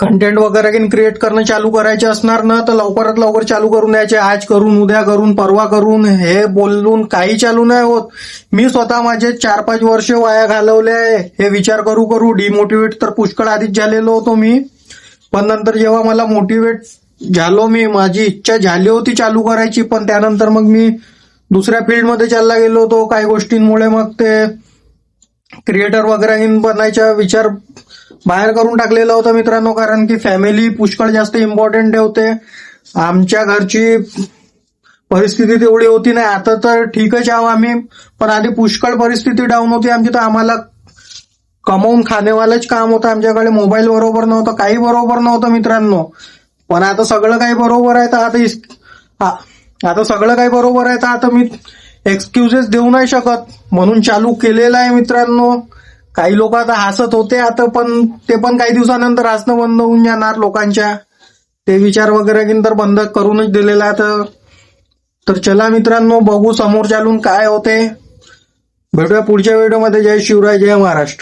Content वगैरे create करणं चालू करायचे असणार ना, तर लवकरात लवकर चालू करून द्यायचे. आज करून, उद्या करून, परवा करून, हे बोलून काही चालू नाही होत. मी स्वतः माझे 4-5 वर्ष वाया घालवले आहे. हे विचार करू करू डिमोटिवेट तर पुष्कळ आधीच झालेलो होतो मी. पण नंतर जेव्हा मला मोटिवेट झालो मी, माझी इच्छा झाली होती चालू करायची, पण त्यानंतर मग मी दुसऱ्या फील्डमध्ये चालला गेलो होतो काही गोष्टींमुळे. मग ते क्रिएटर वगैरे बनायचा विचार बाहेर करून टाकलेला होता मित्रांनो. कारण की फॅमिली पुष्कळ जास्त इम्पॉर्टंट होते. आमच्या घरची परिस्थिती तेवढी होती नाही. आता तर ठीकच आहो आम्ही, पण आधी पुष्कळ परिस्थिती डाऊन होती आमची. तर आम्हाला कमवून खाणेवालाच काम होतं. आमच्याकडे मोबाईल बरोबर नव्हतं, काही बरोबर नव्हतं मित्रांनो. पण आता सगळं काही बरोबर आहे. तर आता सगळं काही बरोबर आहे, तर आता मी एक्सक्युजेस देऊ नाही शकत, म्हणून चालू केलेलं आहे मित्रांनो. काही लोक आता हसत होते आता, पण ते पण काही दिवसानंतर हसणं बंद होऊन जाणार लोकांच्या. ते विचार वगैरे तर बंद करूनच दिलेला आहे. तर चला मित्रांनो, बघू समोर चालून काय होते. भेटूया पुढच्या व्हिडिओमध्ये. जय शिवराय, जय महाराष्ट्र.